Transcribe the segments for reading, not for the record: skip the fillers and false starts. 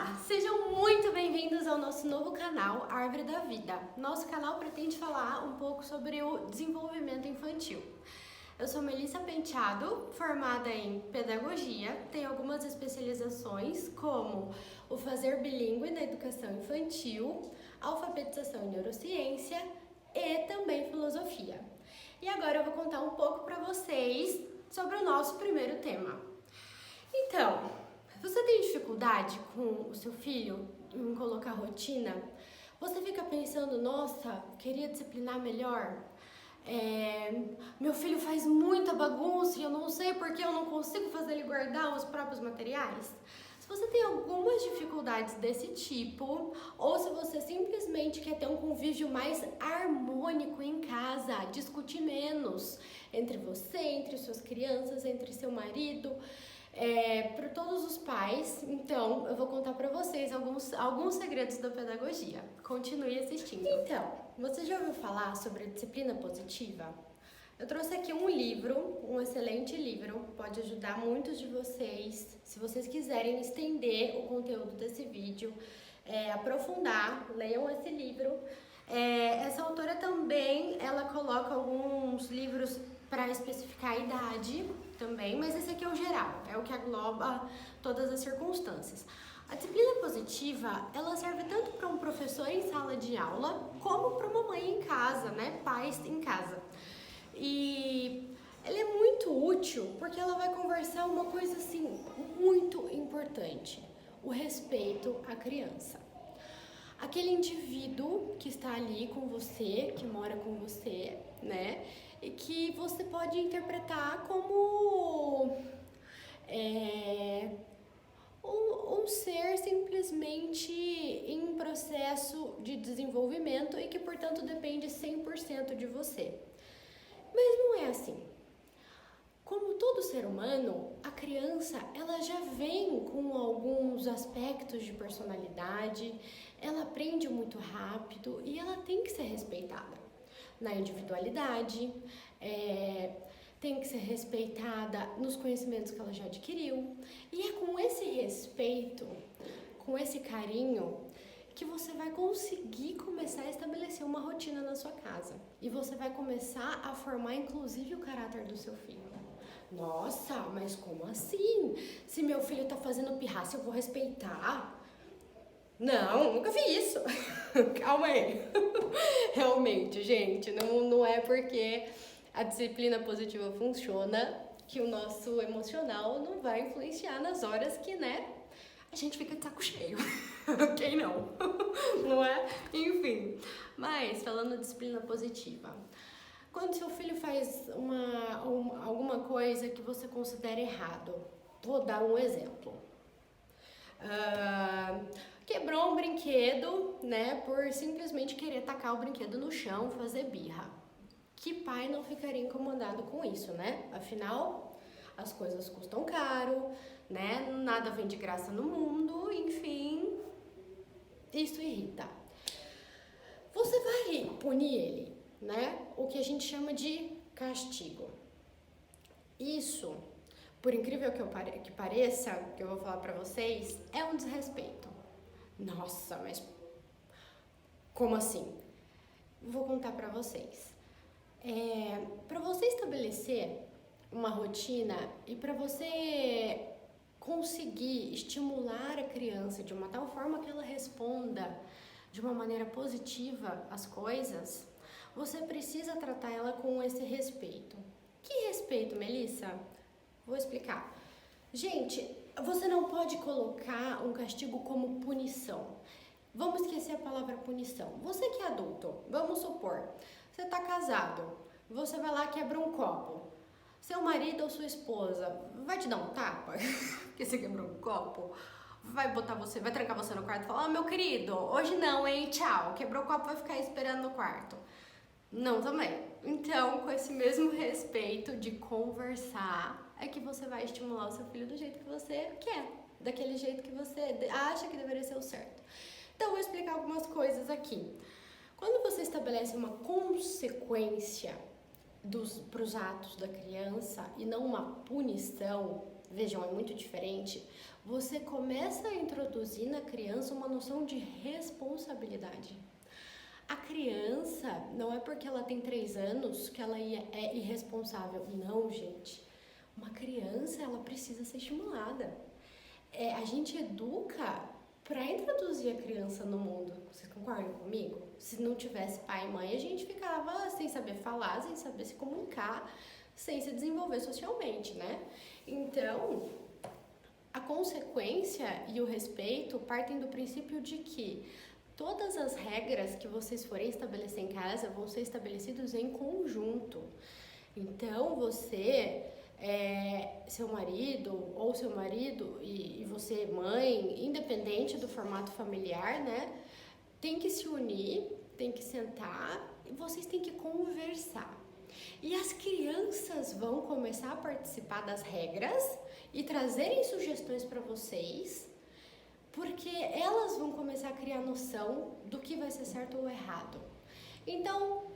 Olá, sejam muito bem-vindos ao nosso novo canal Árvore da Vida. Nosso canal pretende falar um pouco sobre o desenvolvimento infantil. Eu sou Melissa Penteado, formada em pedagogia, tenho algumas especializações como o fazer bilíngue na educação infantil, alfabetização em neurociência e também filosofia. E agora eu vou contar um pouco para vocês sobre o nosso primeiro tema. Então, você tem dificuldade com o seu filho em colocar rotina? Você fica pensando, nossa, queria disciplinar melhor? Meu filho faz muita bagunça e eu não sei porque eu não consigo fazer ele guardar os próprios materiais? Se você tem algumas dificuldades desse tipo, ou se você simplesmente quer ter um convívio mais harmônico em casa, discutir menos entre você, entre suas crianças, entre seu marido, para todos os pais, então eu vou contar para vocês alguns segredos da pedagogia. Continue assistindo. Então, você já ouviu falar sobre a disciplina positiva? Eu trouxe aqui um livro, um excelente livro, pode ajudar muitos de vocês. Se vocês quiserem estender o conteúdo desse vídeo, aprofundar, leiam esse livro. Essa autora também, ela coloca alguns livros para especificar a idade também, mas esse aqui é o geral, é o que engloba todas as circunstâncias. A disciplina positiva, ela serve tanto para um professor em sala de aula, como para uma mãe em casa, né, pais em casa. E ela é muito útil porque ela vai conversar uma coisa assim muito importante: o respeito à criança. Aquele indivíduo que está ali com você, que mora com você, né? E que você pode interpretar como um ser simplesmente em processo de desenvolvimento e que, portanto, depende 100% de você. Mas não é assim. Como todo ser humano, a criança ela já vem com alguns aspectos de personalidade, ela aprende muito rápido e ela tem que ser respeitada na individualidade, tem que ser respeitada nos conhecimentos que ela já adquiriu. E é com esse respeito, com esse carinho, que você vai conseguir começar a estabelecer uma rotina na sua casa. E você vai começar a formar, inclusive, o caráter do seu filho. Nossa, mas como assim? Se meu filho tá fazendo pirraça, eu vou respeitar? Não, nunca vi isso. Calma aí. Realmente, gente, não é porque a disciplina positiva funciona que o nosso emocional não vai influenciar nas horas que, né, a gente fica de saco cheio. Quem não? Não é? Enfim. Mas, falando de disciplina positiva, quando seu filho faz alguma coisa que você considera errado, vou dar um exemplo. Quebrou um brinquedo, né, por simplesmente querer tacar o brinquedo no chão, fazer birra. Que pai não ficaria incomodado com isso, né? Afinal, as coisas custam caro, né? Nada vem de graça no mundo, enfim, isso irrita. Você vai punir ele, né? O que a gente chama de castigo. Isso, por incrível que pareça, que eu vou falar pra vocês, é um desrespeito. Nossa, mas como assim? Vou contar pra vocês. Para você estabelecer uma rotina e para você conseguir estimular a criança de uma tal forma que ela responda de uma maneira positiva às coisas, você precisa tratar ela com esse respeito. Que respeito, Melissa? Vou explicar. Gente, você não pode colocar um castigo como punição. Vamos esquecer a palavra punição. Você que é adulto, vamos supor, você tá casado, você vai lá e quebra um copo. Seu marido ou sua esposa vai te dar um tapa porque você quebrou um copo? Vai trancar você no quarto e falar: meu querido, hoje não, hein, tchau. Quebrou o copo, vai ficar esperando no quarto. Não também. Então, com esse mesmo respeito de conversar, é que você vai estimular o seu filho do jeito que você quer, daquele jeito que você acha que deveria ser o certo. Então, eu vou explicar algumas coisas aqui. Quando você estabelece uma consequência para os atos da criança e não uma punição, vejam, é muito diferente, você começa a introduzir na criança uma noção de responsabilidade. A criança, não é porque ela tem 3 anos que ela é irresponsável. Não, gente. Uma criança, ela precisa ser estimulada. A gente educa para introduzir a criança no mundo. Vocês concordam comigo? Se não tivesse pai e mãe, a gente ficava sem saber falar, sem saber se comunicar, sem se desenvolver socialmente, né? Então, a consequência e o respeito partem do princípio de que todas as regras que vocês forem estabelecer em casa vão ser estabelecidas em conjunto. Então, você, seu marido ou seu marido e você, mãe, independente do formato familiar, né? Tem que se unir, tem que sentar e vocês têm que conversar. E as crianças vão começar a participar das regras e trazerem sugestões para vocês, porque elas vão começar a criar noção do que vai ser certo ou errado. Então,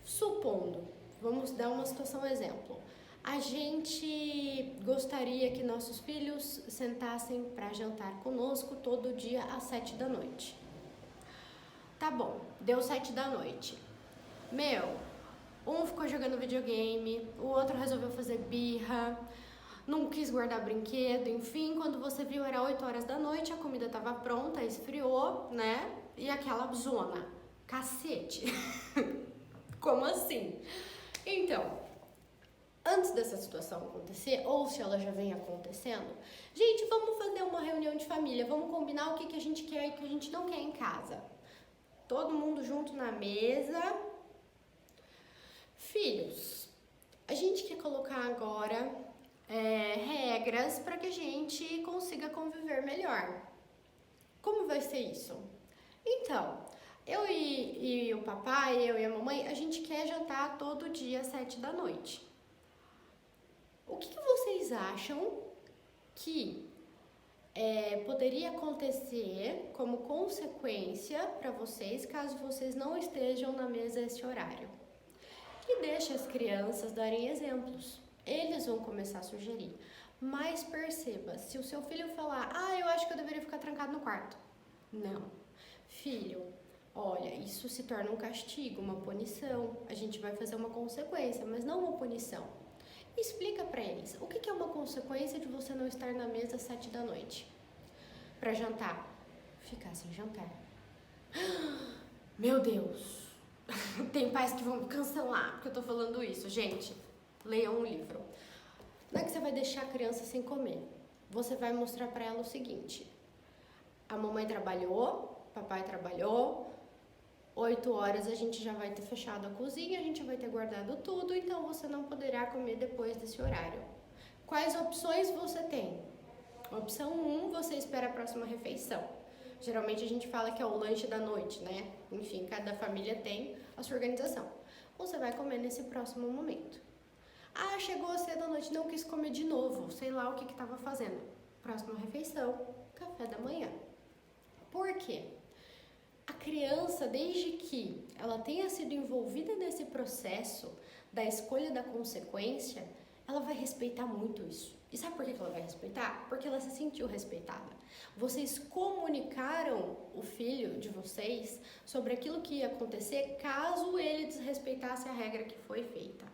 supondo, vamos dar uma situação exemplo. A gente gostaria que nossos filhos sentassem para jantar conosco todo dia às 7 da noite. Tá bom, deu 7 da noite. Um ficou jogando videogame, o outro resolveu fazer birra, não quis guardar brinquedo, enfim, quando você viu era 8 horas da noite, a comida estava pronta, esfriou, né? E aquela zona, cacete. Como assim? Então, antes dessa situação acontecer, ou se ela já vem acontecendo, gente, vamos fazer uma reunião de família, vamos combinar o que a gente quer e o que a gente não quer em casa. Todo mundo junto na mesa. Filhos, a gente quer colocar agora regras para que a gente consiga conviver melhor. Como vai ser isso? Então, eu e o papai, eu e a mamãe, a gente quer jantar todo dia às 7 da noite. O que vocês acham que poderia acontecer como consequência para vocês caso vocês não estejam na mesa esse horário? E deixe as crianças darem exemplos. Eles vão começar a sugerir. Mas perceba, se o seu filho falar, eu acho que eu deveria ficar trancado no quarto. Não. Filho, olha, isso se torna um castigo, uma punição. A gente vai fazer uma consequência, mas não uma punição. Explica para eles, o que é uma consequência de você não estar na mesa às 7 da noite? Para jantar. Ficar sem jantar. Meu Deus! Tem pais que vão me cancelar porque eu tô falando isso. Gente, leiam um livro. Não é que você vai deixar a criança sem comer. Você vai mostrar para ela o seguinte. A mamãe trabalhou, papai trabalhou. 8 horas a gente já vai ter fechado a cozinha, a gente vai ter guardado tudo, então você não poderá comer depois desse horário. Quais opções você tem? Opção 1, você espera a próxima refeição. Geralmente a gente fala que é o lanche da noite, né? Enfim, cada família tem a sua organização. Você vai comer nesse próximo momento. Chegou cedo da noite, não quis comer de novo, sei lá o que estava fazendo. Próxima refeição, café da manhã. Por quê? A criança, desde que ela tenha sido envolvida nesse processo da escolha da consequência, ela vai respeitar muito isso. E sabe por que ela vai respeitar? Porque ela se sentiu respeitada. Vocês comunicaram o filho de vocês sobre aquilo que ia acontecer caso ele desrespeitasse a regra que foi feita,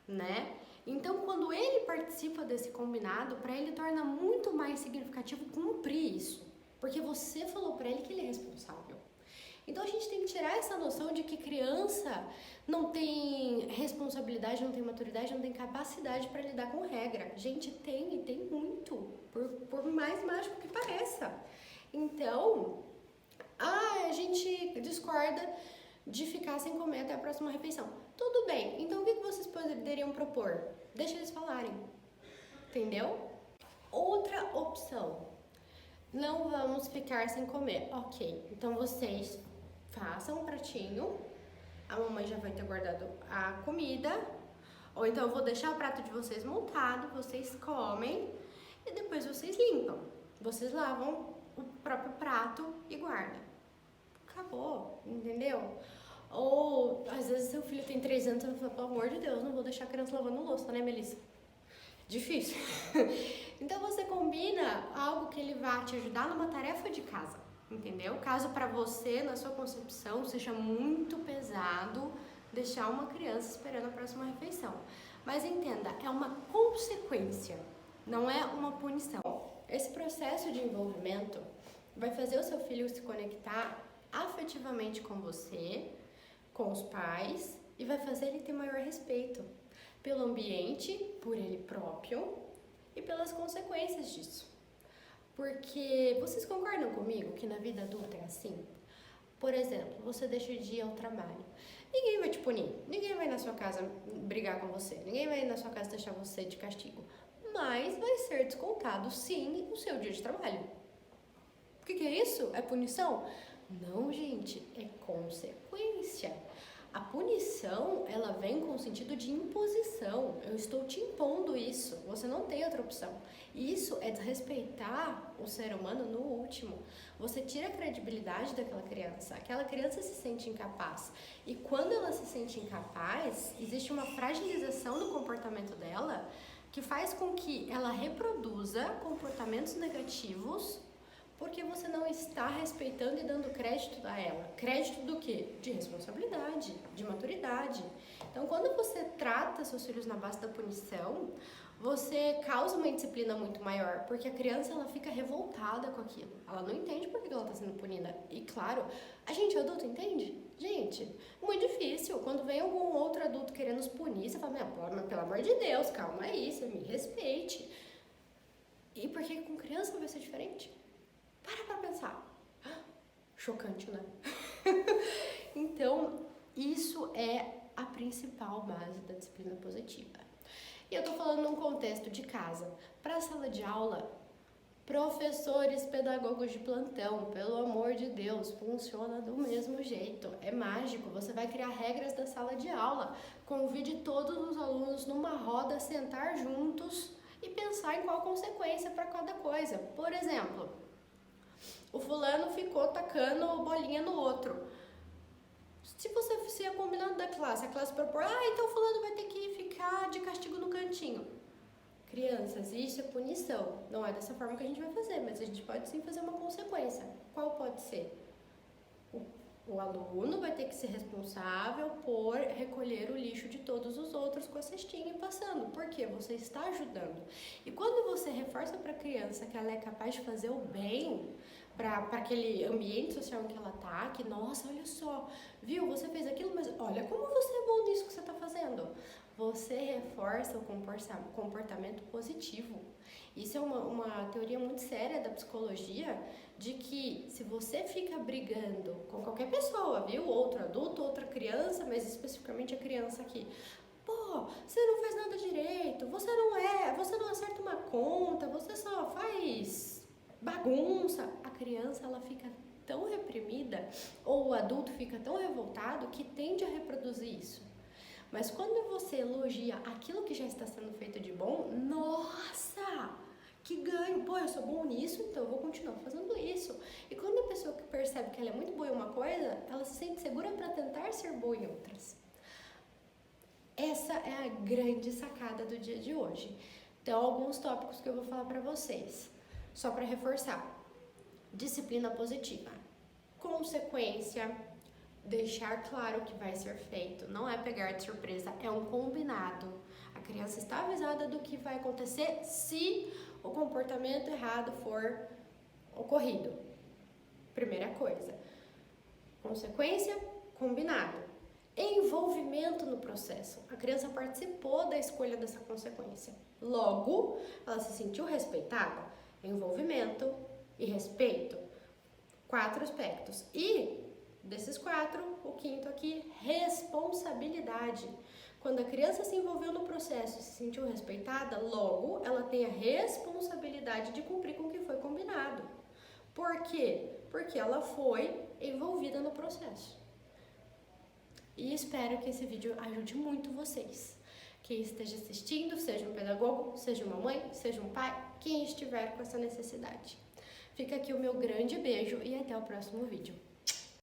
né? Então, quando ele participa desse combinado, para ele torna muito mais significativo cumprir isso, porque você falou para ele que ele é responsável. Então a gente tem que tirar essa noção de que criança não tem responsabilidade, não tem maturidade, não tem capacidade para lidar com regra. Gente, tem e tem muito, por mais mágico que pareça. Então, a gente discorda de ficar sem comer até a próxima refeição. Tudo bem, então o que vocês poderiam propor? Deixa eles falarem, entendeu? Outra opção. Não vamos ficar sem comer. Ok, então vocês façam um pratinho, a mamãe já vai ter guardado a comida, ou então eu vou deixar o prato de vocês montado, vocês comem e depois vocês limpam. Vocês lavam o próprio prato e guardam. Acabou, entendeu? Ou às vezes seu filho tem 3 anos e você fala, pelo amor de Deus, não vou deixar a criança lavando louça, né, Melissa? difícil. Então você combina algo que ele vai te ajudar numa tarefa de casa, entendeu? Caso para você, na sua concepção, seja muito pesado deixar uma criança esperando a próxima refeição. Mas entenda, é uma consequência, não é uma punição. Esse processo de envolvimento vai fazer o seu filho se conectar afetivamente com você, com os pais, e vai fazer ele ter maior respeito pelo ambiente, por ele próprio e pelas consequências disso. Porque vocês concordam comigo que na vida adulta é assim? Por exemplo, você deixa de ir ao trabalho. Ninguém vai te punir, ninguém vai na sua casa brigar com você, ninguém vai na sua casa deixar você de castigo. Mas vai ser descontado, sim, o seu dia de trabalho. O que é isso? É punição? Não, gente, é consequência. A punição, ela vem com o sentido de imposição. Eu estou te impondo isso, você não tem outra opção. E isso é desrespeitar o ser humano no último. Você tira a credibilidade daquela criança. Aquela criança se sente incapaz. E quando ela se sente incapaz, existe uma fragilização do comportamento dela que faz com que ela reproduza comportamentos negativos porque você não está respeitando e dando crédito a ela. Crédito do quê? De responsabilidade, de maturidade. Então, quando você trata seus filhos na base da punição, você causa uma indisciplina muito maior, porque a criança ela fica revoltada com aquilo. Ela não entende por que ela está sendo punida. E claro, a gente adulto entende? Gente, muito difícil. Quando vem algum outro adulto querendo nos punir, você fala, mas pelo amor de Deus, calma aí, você me respeite. E por que com criança vai ser diferente? Para pensar. Chocante, né? Então, isso é a principal base da disciplina positiva. E eu tô falando num contexto de casa. Para a sala de aula, professores, pedagogos de plantão, pelo amor de Deus, funciona do mesmo jeito. É mágico. Você vai criar regras da sala de aula. Convide todos os alunos numa roda a sentar juntos e pensar em qual consequência para cada coisa. Por exemplo, o fulano ficou tacando bolinha no outro. Se você fizer combinado da classe, a classe propor, então o fulano vai ter que ficar de castigo no cantinho. Crianças, isso é punição. Não é dessa forma que a gente vai fazer, mas a gente pode sim fazer uma consequência. Qual pode ser? O aluno vai ter que ser responsável por recolher o lixo de todos os outros com a cestinha e passando. Por quê? Você está ajudando. E quando você reforça para a criança que ela é capaz de fazer o bem para aquele ambiente social em que ela está, que, nossa, olha só, viu, você fez aquilo, mas olha como você é bom nisso que você está fazendo. Você reforça o comportamento positivo. Isso é uma teoria muito séria da psicologia, de que se você fica brigando com qualquer pessoa, viu? Outro adulto, outra criança, mas especificamente a criança aqui. Pô, você não faz nada direito, você não acerta uma conta, você só faz bagunça. A criança, ela fica tão reprimida, ou o adulto fica tão revoltado que tende a reproduzir isso. Mas quando você elogia aquilo que já está sendo feito de bom, nossa, que ganho! Pô, eu sou bom nisso, então eu vou continuar fazendo isso. E quando a pessoa percebe que ela é muito boa em uma coisa, ela se sente segura para tentar ser boa em outras. Essa é a grande sacada do dia de hoje. Então, alguns tópicos que eu vou falar para vocês, só para reforçar. Disciplina positiva. Consequência. Deixar claro o que vai ser feito, não é pegar de surpresa, é um combinado. A criança está avisada do que vai acontecer se o comportamento errado for ocorrido. Primeira coisa. Consequência, combinado. Envolvimento no processo. A criança participou da escolha dessa consequência. Logo, ela se sentiu respeitada. Envolvimento e respeito. 4 aspectos. E desses 4, o quinto aqui, responsabilidade. Quando a criança se envolveu no processo e se sentiu respeitada, logo ela tem a responsabilidade de cumprir com o que foi combinado. Por quê? Porque ela foi envolvida no processo. E espero que esse vídeo ajude muito vocês. Quem esteja assistindo, seja um pedagogo, seja uma mãe, seja um pai, quem estiver com essa necessidade. Fica aqui o meu grande beijo e até o próximo vídeo.